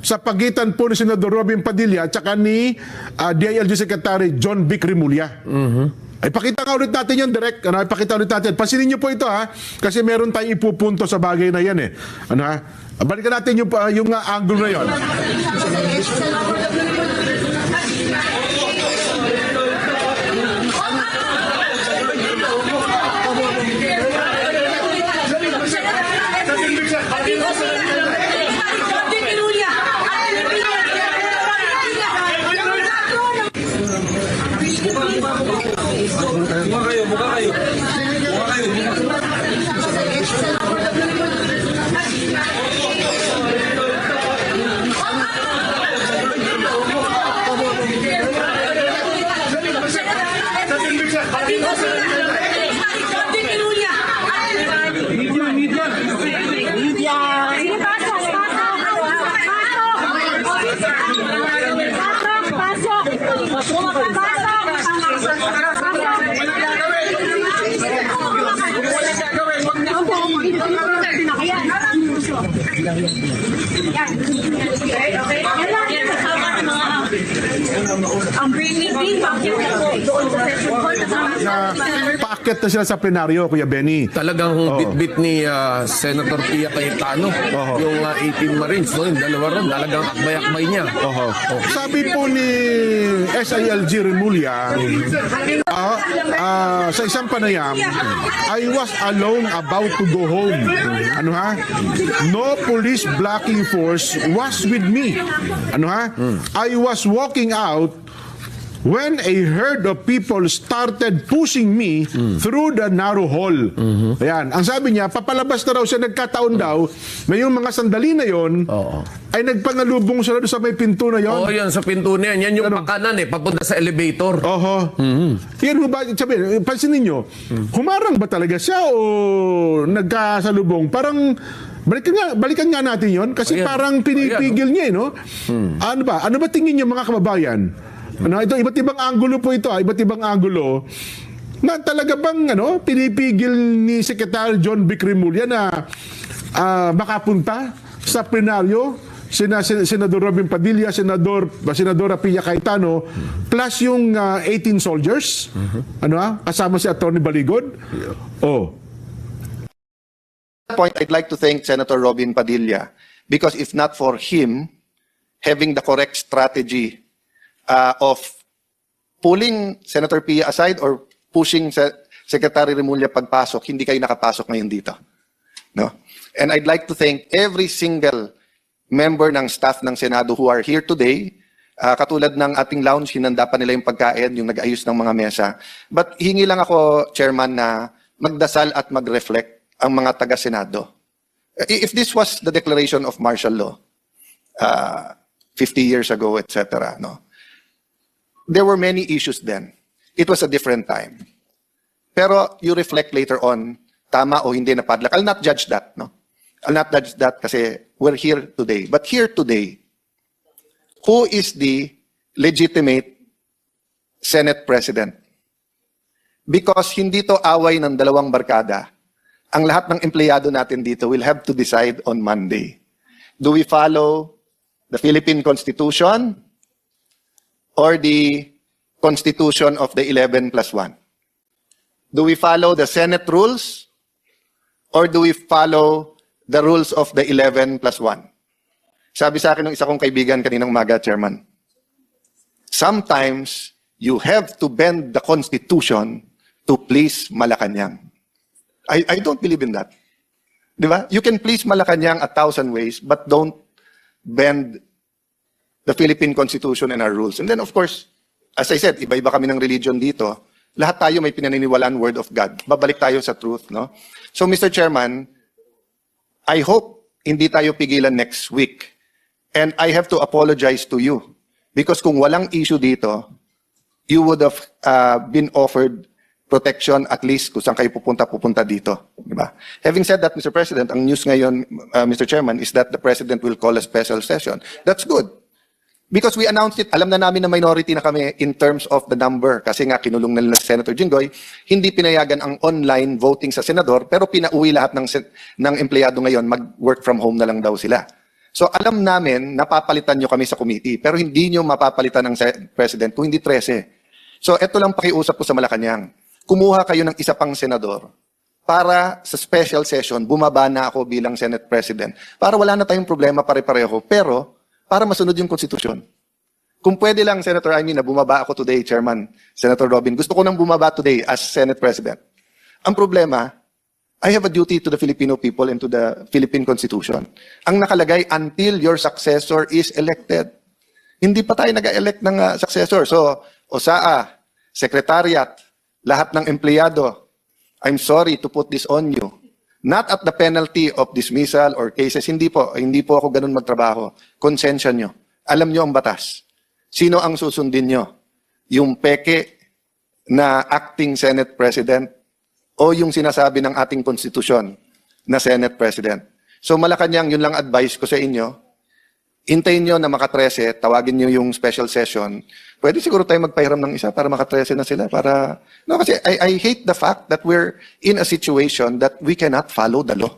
sa pagitan po ni Senador Robin Padilla at saka ni DILG Secretary John Vic Rimulya. Ay, pakita nga ulit natin yun, Direk. Ipakita ulit natin. Pansinin niyo po ito, ha? Kasi meron tayong ipupunto sa bagay na yan, eh. Ano, ha? Balikan natin yung angle na yun. Paakyat na sila sa plenaryo, Kuya Benny. Talagang bit-bit ni Senator Pia Cayetano, yung 18 Marines, no? Yung dalawa ron, talagang akbay-akbay niya. Sabi po ni SILG Rimulya, sa isang panayam, I was alone about to go home. Ano ha? No police blocking force was with me. Ano ha? I was walking out when a herd of people started pushing me through the narrow hall. Ayan. Ang sabi niya, papalabas na raw siya, nagkataon daw, na yung mga sandali na yon ay nagpangalubong sila doon sa may pinto na yon. Oo, yan, sa pinto na yan. Yan yung pakanan papunta sa elevator. Yan ho ba, sabi, pansinin nyo, humarang ba talaga siya o nagkasalubong? Parang, balikan nga natin yon kasi parang pinipigil niya, no? Ano ba tingin niyo mga kababayan? Ito, iba't ibang anggulo po ito, iba't ibang anggulo na talaga bang pinipigil ni Secretary John Vic Rimulya na makapunta sa plenaryo Senador Robin Padilla, Senadora Pia Cayetano, plus yung 18 soldiers, kasama si Atty. Baligod. Point, I'd like to thank Senator Robin Padilla because if not for him having the correct strategy of pulling Senator Pia aside or pushing Secretary Rimulya pagpasok, hindi kayo nakapasok ngayon dito. No? And I'd like to thank every single member ng staff ng Senado who are here today. Katulad ng ating lounge, hinanda pa nila yung pagkain, yung nag-ayos ng mga mesa. But hingi lang ako, Chairman, na magdasal at mag-reflect ang mga taga-Senado. If this was the declaration of martial law, 50 years ago, etc., no? There were many issues then. It was a different time. Pero you reflect later on, tama o hindi na padlock. I'll not judge that, no? I'll not judge that kasi we're here today. But here today, who is the legitimate Senate President? Because hindi to away ng dalawang barkada. Ang lahat ng empleyado natin dito will have to decide on Monday. Do we follow the Philippine Constitution or the Constitution of the 11+1? Do we follow the Senate rules or do we follow the rules of the 11+1? Sabi sa akin ng isa kong kaibigan kaninang umaga, Chairman, sometimes you have to bend the Constitution to please Malacanang. I don't believe in that. Di ba? You can please Malacanang 1,000 ways, but don't bend the Philippine Constitution and our rules. And then, of course, as I said, iba-iba kami ng religion dito. Lahat tayo may pinaniniwalaan word of God. Babalik tayo sa truth, no? So, Mr. Chairman, I hope hindi tayo pigilan next week. And I have to apologize to you. Because kung walang issue dito, you would have been offered protection at least kung saan kayo pupunta dito. Diba? Having said that, Mr. President, ang news ngayon, Mr. Chairman, is that the President will call a special session. That's good. Because we announced it, alam na namin na minority na kami in terms of the number. Kasi nga, kinulong na nila si Senator Jinggoy, hindi pinayagan ang online voting sa senador, pero pinauwi lahat ng empleyado ngayon, mag-work from home na lang daw sila. So alam namin, napapalitan nyo kami sa committee, pero hindi nyo mapapalitan ng President kung hindi 13. So ito lang pakiusap ko sa Malacanang. Kumuha kayo ng isa pang senador para sa special session, bumaba na ako bilang Senate President. Para wala na tayong problema pare-pareho, pero para masunod yung konstitusyon. Kung pwede lang, Senator Amy, na bumaba ako today, Chairman, Senator Robin, gusto ko nang bumaba today as Senate President. Ang problema, I have a duty to the Filipino people and to the Philippine Constitution. Ang nakalagay, until your successor is elected. Hindi pa tayo nag-elect ng successor. So, OSAA, Secretariat, lahat ng empleyado, I'm sorry to put this on you. Not at the penalty of dismissal or cases. Hindi po ako ganun magtrabaho. Konsensya nyo. Alam nyo ang batas. Sino ang susundin nyo? Yung peke na acting Senate President o yung sinasabi ng ating konstitusyon na Senate President. So Malacanang, yun lang advice ko sa inyo. Hintayin nyo na maka-13, tawagin nyo yung special session. Pwede siguro tayo magpahiram ng isa para maka-13 na sila. No, kasi I hate the fact that we're in a situation that we cannot follow the law.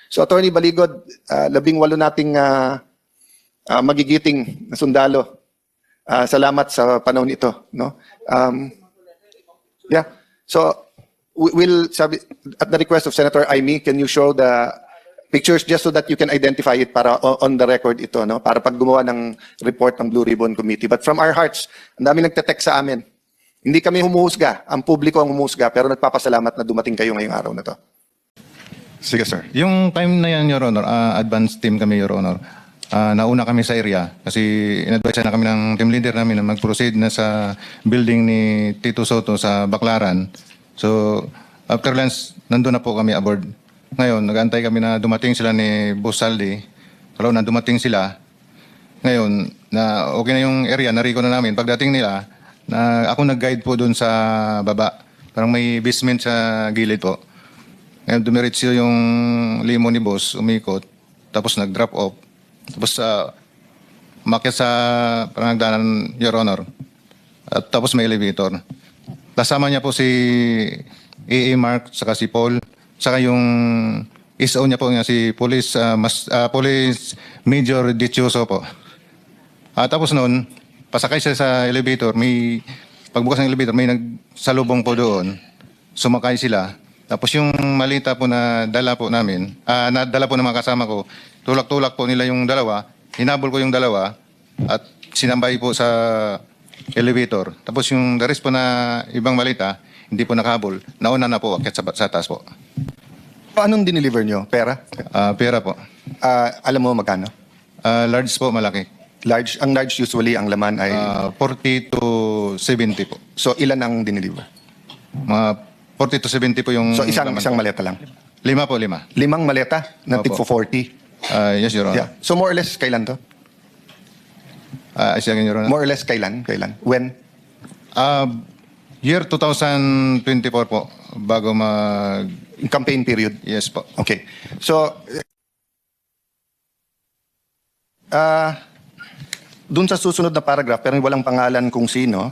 So Attorney Baligod, 18 nating magigiting na sundalo. Salamat sa panahon ito. No? Yeah. So, we'll sabi, at the request of Senator Amy, can you show the pictures just so that you can identify it para on the record ito, no? Para pag gumawa ng report ng Blue Ribbon Committee. But from our hearts, ang dami nagte-text sa amin. Hindi kami humuhusga, ang publiko ang humuhusga, pero nagpapasalamat na dumating kayo ngayong araw na to. Sige, sir. Yung time na yan, Your Honor, advance team kami, Your Honor. Nauna kami sa area kasi in-advise na kami ng team leader namin na mag-proceed na sa building ni Tito Soto sa Baclaran. So, after lunch, nandun na po kami aboard. Ngayon, nag-antay kami na dumating sila ni Boss Saldi. Kalaw na dumating sila. Ngayon, na okay na yung area, nariko na namin. Pagdating nila, ako nag-guide po doon sa baba. Parang may basement sa gilid po. Ngayon, dumiretso yung limo ni Boss, umikot. Tapos nag-drop off. Tapos umakyat sa parang nagdanan, Your Honor. At tapos may elevator. Kasama niya po si A.A. Mark, saka si Paul, saka yung SO niya po si Police Major Dichoso po. Tapos noon, pasakay siya sa elevator, pagbukas ng elevator, may nagsalubong po doon. Sumakay sila. Tapos yung malita po na dala po namin, nadala po ng mga kasama ko, tulak-tulak po nila yung dalawa, hinabol ko yung dalawa, at sinambay po sa elevator. Tapos yung the rest po na ibang malita, hindi po nakahabol. Nauna na po, akyat sa taas po. Anong dineliver nyo? Pera? Pera po. Alam mo magkano? Large po, malaki. Large, ang large usually, ang laman ay... 40 to 70 po. So ilan ang dineliver? Mga 40 to 70 po yung... So isang laman po. maleta lang? 5 po, 5. 5 maleta na tig Opo. 40? Yes, Your Honor. Yeah. So more or less, kailan to? Sige, Your Honor. More or less, kailan? When? Year 2024 po, bago Campaign period? Yes po. Okay. So, dun sa susunod na paragraph, pero walang pangalan kung sino,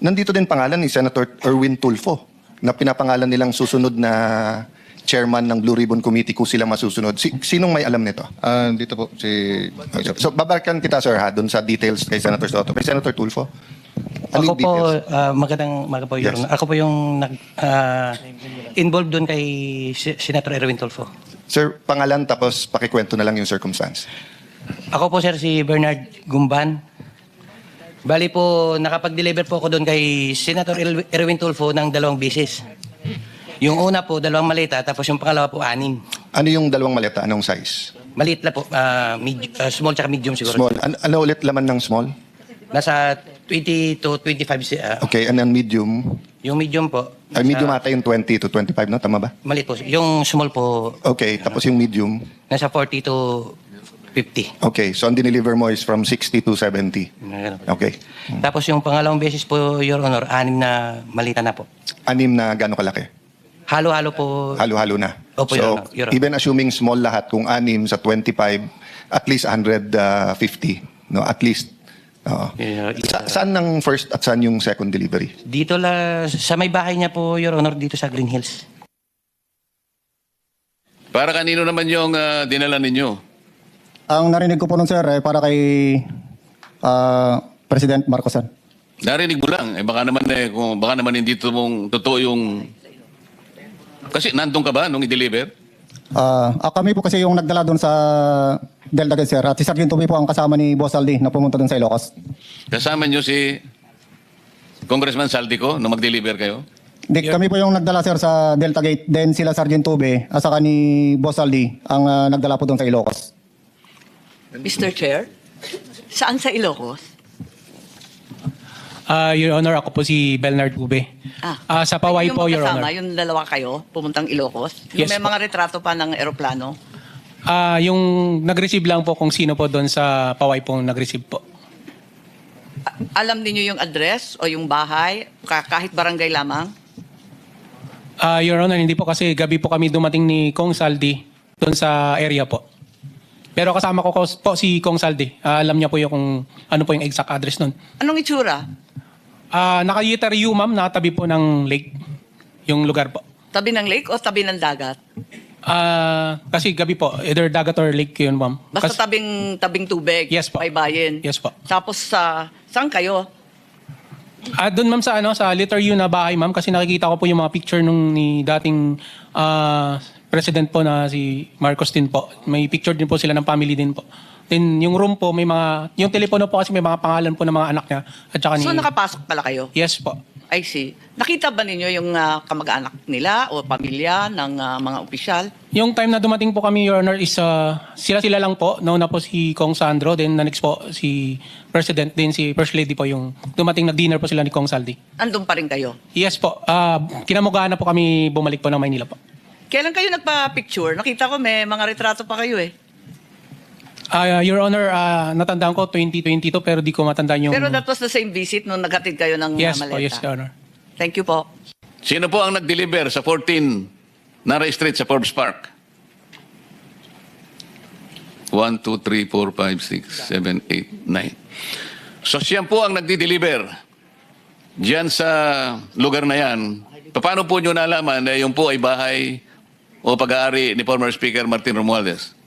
nandito din pangalan ni Senator Erwin Tulfo, na pinapangalan nilang susunod na chairman ng Blue Ribbon Committee kung sila masusunod. Sinong may alam nito? Dito po, si... So, babalikan kita, sir, dun sa details kay Senator Soto. Kay Senator Tulfo? Ako po, magandang umaga po, Your Yes. Honor. Ako po yung involved doon kay Senator Erwin Tulfo. Sir, pangalan tapos pakikwento na lang yung circumstance. Ako po, sir, si Bernard Gumban. Bali po, nakapag-deliver po ako doon kay Senator Erwin Tulfo ng 2 bisis. Yung una po, 2 maleta, tapos yung pangalawa po, 6. Ano yung 2 maleta? Anong size? Maliit lang po, small tsaka medium siguro. Small. Ano ulit laman ng small? Nasa 20 to 25. Okay, and then medium? Yung medium po. Ay, medium ata yung 20 to 25, no? Tama ba? Maliit po. Yung small po, Okay, tapos yung medium? nasa 40 to 50. Okay, so ang dineliver mo is from 60 to 70. Okay. Tapos yung pangalawang beses po, Your Honor, 6 na malita na po. 6 na gano'ng kalaki? Halo-halo po. Halo-halo na. Opo, So, Your Honor. even assuming small lahat, kung 6 sa 25, at least 150. No, at least. Oo. Saan ang first at saan yung second delivery? Dito sa may bahay niya po, Your Honor, dito sa Green Hills. Para kanino naman yung dinala ninyo? Ang narinig ko po nun, sir, para kay President Marcos, sir. Narinig mo lang. Kung baka naman hindi totoo yung... Kasi nandun ka ba nung i-deliver? Kami po kasi yung nagdala doon sa Delta Gate, sir. At si Sergeant Tubi po ang kasama ni Boss Aldi na pumunta doon sa Ilocos. Kasama nyo si Congressman Saldico nung mag-deliver kayo? Kami po yung nagdala, sir, sa Delta Gate. Then sila Sergeant Tubi at saka ni Boss Aldi ang nagdala po doon sa Ilocos. Mr. Chair, saan sa Ilocos? Your Honor, ako po si Bernard Ube. Sa Paway po, Your Honor. Yung dalawa kayo, pumuntang Ilocos? Yung Yes may po. mga retrato pa ng eroplano? Yung nag-receive lang po kung sino po doon sa Paway po nag-receive po. Alam niyo yung address o yung bahay, kahit barangay lamang? Your Honor, hindi po kasi gabi po kami dumating ni Kong Saldi doon sa area po. Pero kasama ko po si Kong Saldi. Alam niya po yung kung ano po yung exact address nun. Anong itsura? Naka-Yeter U, ma'am, nakatabi po ng lake. Yung lugar po. Tabi ng lake o tabi ng dagat? Kasi gabi po, either dagat or lake yun, ma'am. Basta tabing tubig, Yes po. baybayin. Yes po. Tapos saan kayo? Doon ma'am sa letter U na bahay ma'am kasi nakikita ko po yung mga picture nung ni dating president po na si Marcos din po. May picture din po sila ng family din po. Then yung room po may mga yung telepono po kasi may mga pangalan po ng mga anak niya at saka So nakapasok pala kayo? Yes po. I see. Nakita ba ninyo yung kamag-anak nila o pamilya ng mga opisyal? Yung time na dumating po kami, Your Honor, is sila lang po. Nauna po si Kong Sandro, then next po si President, then si First Lady po yung dumating nag-dinner po sila ni Kong Saldi. Andun pa rin kayo? Yes po. Kinamugaan na po kami bumalik po ng Maynila po. Kailan kayo nagpa-picture? Nakita ko may mga retrato pa kayo eh. Your Honor, natandaan ko 2022 pero di ko matandaan yung... Pero that was the same visit nung naghatid kayo ng Yes maleta. po, yes, Your Honor. Thank you po. Sino po ang nag-deliver sa 14 Nara Street sa Forbes Park? 1, 2, 3, 4, 5, 6, 7, 8, 9. So siya po ang nagdi-deliver diyan sa lugar na yan. Paano po nyo nalaman na yung po ay bahay o pag-aari ni former Speaker Martin Romualdez?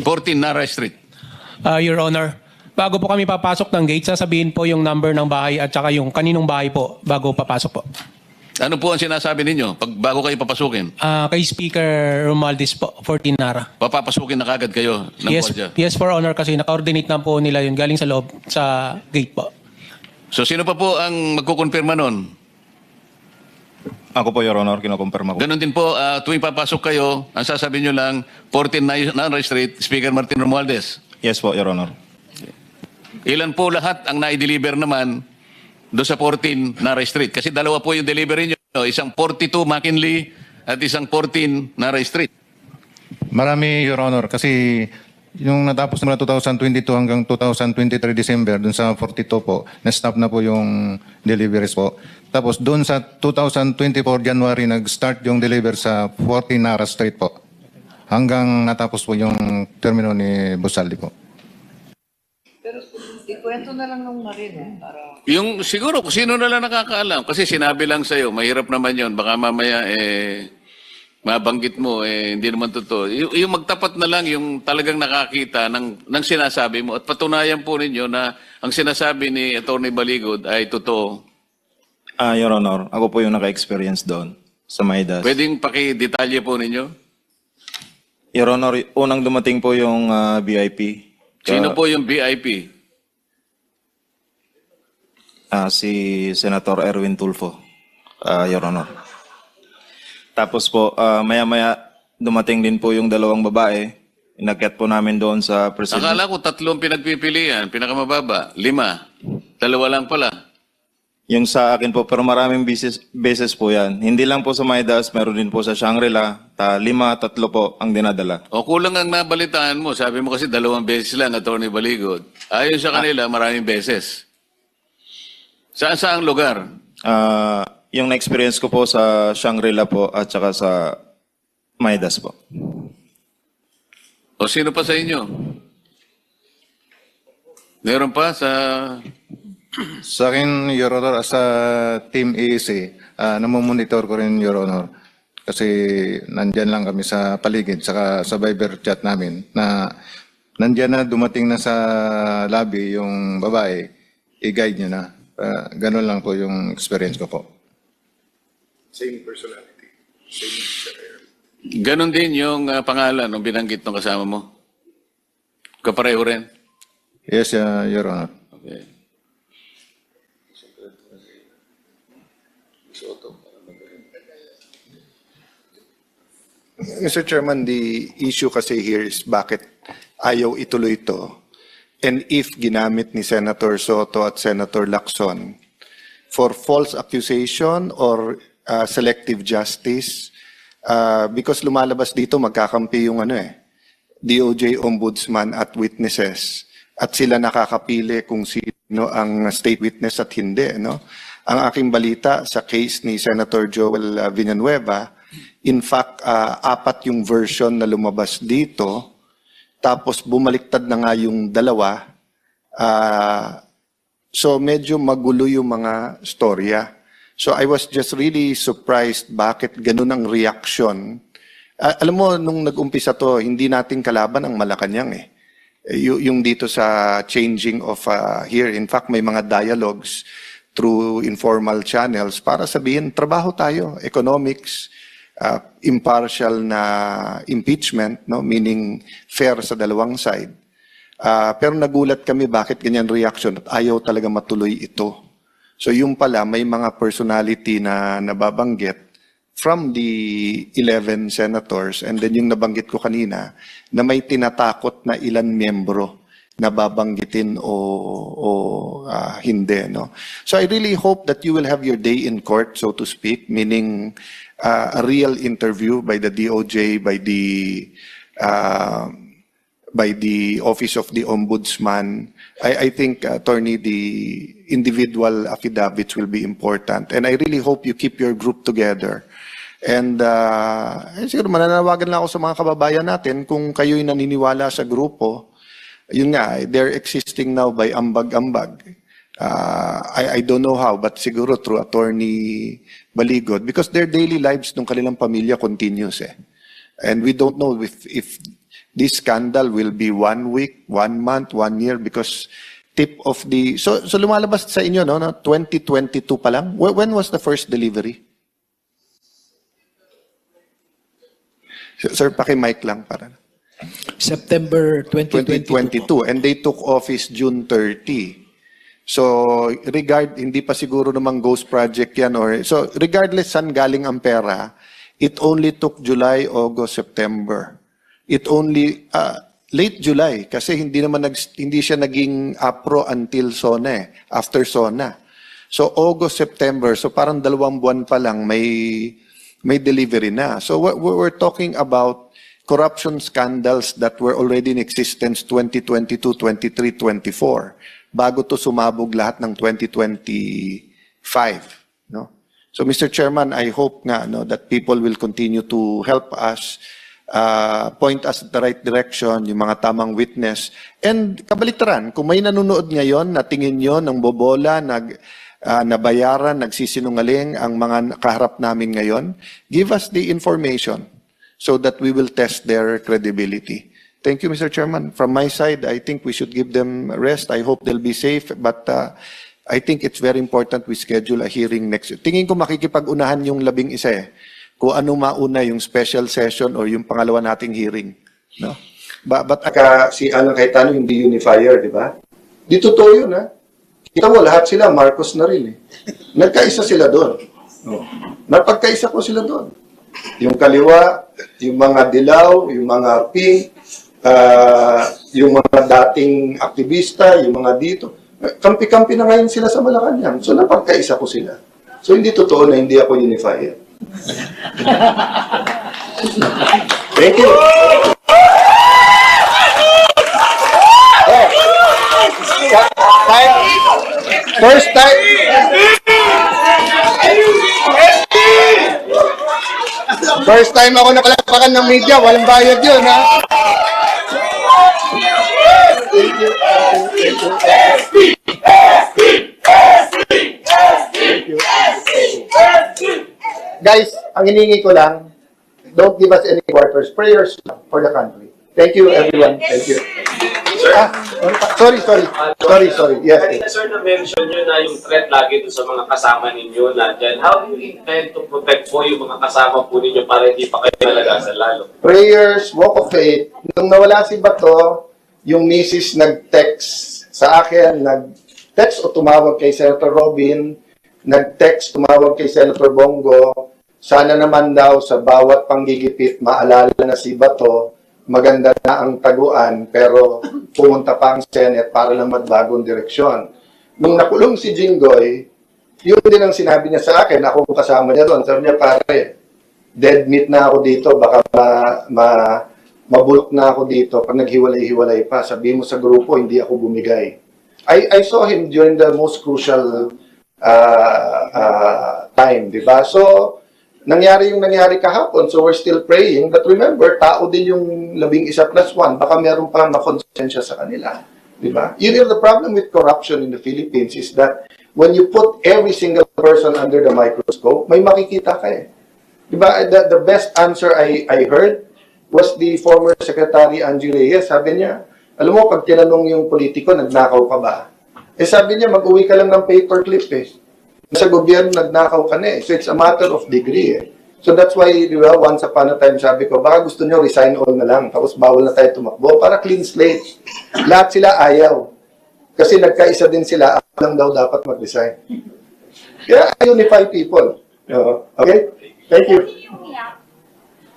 14 Nara Street. Your Honor, bago po kami papasok ng gate, sasabihin po yung number ng bahay at saka yung kaninong bahay po bago papasok po. Ano po ang sinasabi ninyo bago kayo papasukin? Kay Speaker Romualdez po, 14 Nara. Papapasukin na kagad kayo ng gwardiya? Yes, for Honor, kasi naka-ordinate na po nila yun galing sa loob, sa gate po. So sino pa po ang magkukonfirma nun? Ako po, Your Honor, kinukumpirma ko. Ganon din po, tuwing papasok kayo, ang sasabihin nyo lang, 14 Nara Street, Speaker Martin Romualdez. Yes po, Your Honor. Ilan po lahat ang na-deliver naman doon sa 14 Nara Street? Kasi dalawa po yung delivery nyo, isang 42 McKinley at isang 14 Nara Street. Marami, Your Honor, kasi yung natapos na 2022 hanggang 2023 December, dun sa 42 po, na-stop na po yung deliveries po. Tapos dun sa 2024 January, nag-start yung deliver sa 14 Nara Street po. Hanggang natapos po yung termino ni Busaldi po. Pero ikwento na lang nung Marin para... Yung siguro, kung sino na lang nakakaalam. Kasi sinabi lang sa'yo, mahirap naman yon. Baka mamaya, mabanggit mo, hindi naman totoo. Yung magtapat na lang, yung talagang nakakita ng sinasabi mo. At patunayan po ninyo na ang sinasabi ni Atty. Baligod ay totoo. Your Honor, ako po yung naka-experience doon sa Maidas. Pwedeng paki-detalye po ninyo? Your Honor, unang dumating po yung VIP. Sino po yung VIP? Si Senator Erwin Tulfo, Your Honor. Tapos po, maya-maya dumating din po yung dalawang babae. Inakyat po namin doon sa president. Akala ko 3 pinagpipilian, pinakamababa, 5. 2 lang pala. Yung sa akin po, pero maraming beses po yan. Hindi lang po sa Maidas, meron din po sa Shangri-La. 5, 3 po ang dinadala. O kulang ang nabalitaan mo. Sabi mo kasi 2 beses lang, Atty. Baligod. Ayon sa kanila, maraming beses. Saan lugar? Yung na-experience ko po sa Shangri-La po at saka sa Maidas po. O sino pa sa inyo? Meron pa sa... Sa akin, Your Honor, as a Team EEC, namomonitor ko rin, Your Honor. Kasi nandyan lang kami sa paligid, saka sa Viber chat namin, na nandyan na, dumating na sa lobby yung babae, i-guide nyo na. Ganun lang po yung experience ko po. Same personality. Ganon din yung pangalan ng binanggit ng kasama mo? Kapareho rin? Yes, Your Honor. Okay. Mr. Chairman, the issue kasi here is bakit ayaw ituloy ito. And if ginamit ni Senator Soto at Senator Lacson for false accusation or selective justice, because lumalabas dito magkakampi yung DOJ ombudsman at witnesses, at sila nakakapili kung sino ang state witness at hindi. No? Ang aking balita sa case ni Senator Joel Villanueva, in fact, 4 yung version na lumabas dito, tapos bumaliktad na nga yung 2. So medyo magulo yung mga storya. So I was just really surprised bakit ganun ang reaction. Alam mo, nung nag-umpisa to, hindi natin kalaban ang Malacanang eh. Yung dito sa changing of here, in fact, may mga dialogues through informal channels para sabihin, trabaho tayo, economics, impartial na impeachment, no? Meaning fair sa dalawang side. Pero nagulat kami bakit ganyan reaction at ayaw talaga matuloy ito. So yung pala, may mga personality na nababanggit from the 11 senators, and then yung nabanggit ko kanina, na may tinatakot na ilan miyembro na babanggitin o hindi. No? So I really hope that you will have your day in court, so to speak, meaning a real interview by the DOJ, by the Office of the Ombudsman. I think, Attorney, the individual affidavits will be important. And I really hope you keep your group together. And siguro mananawagan lang ako sa mga kababayan natin kung kayo'y naniniwala sa grupo. Yun nga, they're existing now by ambag-ambag. I don't know how, but siguro through Attorney Baligod, because their daily lives ng kanilang pamilya continues eh. And we don't know if this scandal will be 1 week, 1 month, 1 year, because tip of the... So lumalabas sa inyo, no? 2022 pa lang? When was the first delivery? Sir, paki-mic lang para. September 2022. 2022. And they took office June 30. So, hindi pa siguro namang ghost project yan. So, regardless saan galing ang pera, it only took July, August, September. It only, late July, kasi hindi siya naging APRO until SONA after SONA. So, August, September, so parang 2 buwan pa lang may delivery na. So, we're talking about corruption scandals that were already in existence 2022, 23, 24, bago to sumabog lahat ng 2025. No? So, Mr. Chairman, I hope nga that people will continue to help us, point us at the right direction, yung mga tamang witness. And kabaliktaran, kung may nanonood ngayon na tingin nyo ng bobola, nabayaran, nagsisinungaling ang mga kaharap namin ngayon, give us the information so that we will test their credibility. Thank you, Mr. Chairman. From my side, I think we should give them rest. I hope they'll be safe, but I think it's very important we schedule a hearing next year. Tingin ko makikipag-unahan yung 11 eh. Kung ano mauna yung special session or yung pangalawa nating hearing. No? But si Alan Cayetano hindi unifier, di ba? Di totoo yun, ha? Kita mo, lahat sila, Marcos na rin eh. Nagkaisa sila doon. No. Napagkaisa ko sila doon. Yung kaliwa, yung mga dilaw, yung mga pink, yung mga dating aktivista, yung mga dito. Kampi-kampi na ngayon sila sa Malacanang. So napagkaisa ko sila. So hindi totoo na hindi ako unifier. Thank you. First time ako napalapakan ng media, walang bayad yun, ha? Thank you. Guys, ang hiningi ko lang, don't give us any quarters. Prayers for the country. Thank you, everyone. Thank you. Sorry. Yes. Kanina, sir, na-mention nyo na yung threat lagi doon sa mga kasama ninyo na dyan. How do you intend to protect po yung mga kasama po ninyo para hindi pa kayo nalagasan lalo? Prayers, walk of faith. Nung nawala si Bato, yung misis nag-text sa akin, nag-text o tumawag kay Senator Robin, nag-text, tumawag kay Senator Bongo, sana naman daw sa bawat panggigipit maalala na si Bato, maganda na ang taguan, pero pumunta pa ang Senate para lang magbagong direksyon. Nung nakulong si Jinggoy, yun din ang sinabi niya sa akin, ako kasama niya doon. Sabi niya, pare, dead meat na ako dito, baka mabulok na ako dito. Pag naghiwalay-hiwalay pa, sabi mo sa grupo, hindi ako bumigay. I saw him during the most crucial time, di ba? So, nangyari yung nangyari kahapon, so we're still praying. But remember, tao din yung 11+1. Baka meron pa makonsensya sa kanila. Diba? You know, the problem with corruption in the Philippines is that when you put every single person under the microscope, may makikita ka eh. Diba? The best answer I heard was the former Secretary Angie Reyes. Sabi niya, alam mo, pag tinanong yung politiko, nagnakaw ka ba? Eh sabi niya, mag-uwi ka lang ng paperclip eh. Sa gobyerno, nagnakaw ka na eh. So it's a matter of degree eh. So that's why, di ba, once upon a time, sabi ko, baka gusto nyo resign all na lang, tapos bawal na tayo tumakbo, para clean slate. Lahat sila ayaw. Kasi nagkaisa din sila, ako lang daw dapat mag-resign. Kaya unify people. Okay? Thank you.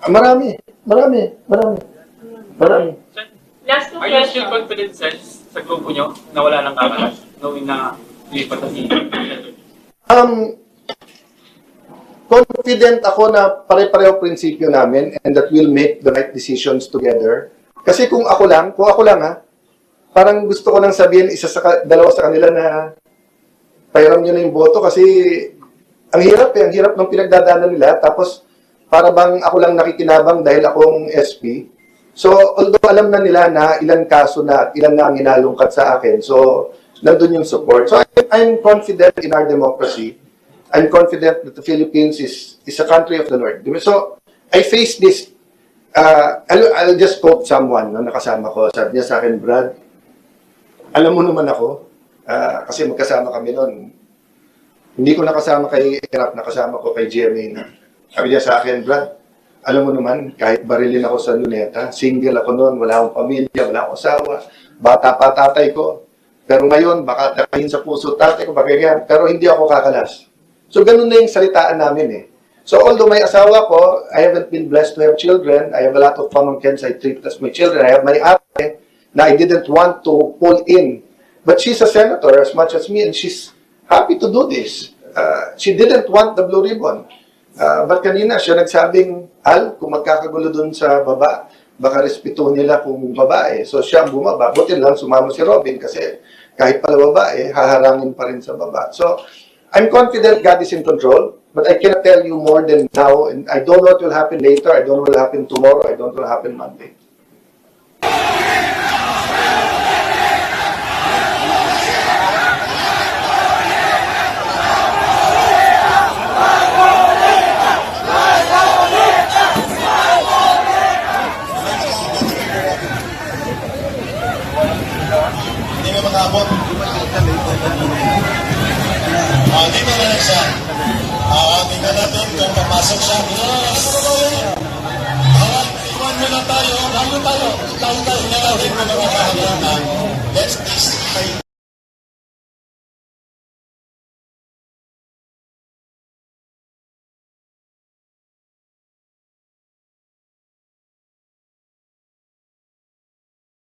Marami. Last two questions. Are you still confident, sir, sa grupo nyo na wala nang kakalas? Knowing na lipat na si confident ako na pare-pareho prinsipyo namin and that we'll make the right decisions together. Kasi kung ako lang parang gusto ko lang sabihin dalawa sa kanila na pairam nyo na yung boto kasi ang hirap ng pinagdadaanan nila tapos para bang ako lang nakikinabang dahil akong SP. So, although alam na nila na ilang kaso na at ilan na ang inalungkat sa akin, so nandun yung support. So, I'm confident in our democracy. I'm confident that the Philippines is a country of the Lord. So, I face this. I'll just quote someone na nakasama ko. Sabi niya sa akin, Brad, alam mo naman ako, kasi magkasama kami noon. Hindi ko nakasama kay Erap, nakasama ko kay GMA na. Sabi niya sa akin, Brad, alam mo naman, kahit barilin ako sa luneta, single ako noon, wala akong pamilya, wala akong asawa, bata pa tatay ko. Pero ngayon, baka takahin sa puso tatay ko, pero hindi ako kakalas. So, ganun na yung salitaan namin eh. So, although may asawa ko, I haven't been blessed to have children. I have a lot of pamangkins I treat as my children. I have my ate na I didn't want to pull in. But she's a senator as much as me and she's happy to do this. She didn't want the blue ribbon. But kanina, siya nagsabing, Al, kung magkakagulo dun sa baba, baka respeto nila kung babae. So siya bumaba. Buti lang sumama si Robin kasi kahit pala babae, haharangin pa rin sa baba. So I'm confident God is in control, but I cannot tell you more than now. And I don't know what will happen later. I don't know what will happen tomorrow. I don't know what will happen Monday. Dito na lang siya. Tingnan natin kung papasok siya. Iwan muna tayo. Bago tayo. Tayo na natin kung mga kahalan. Let's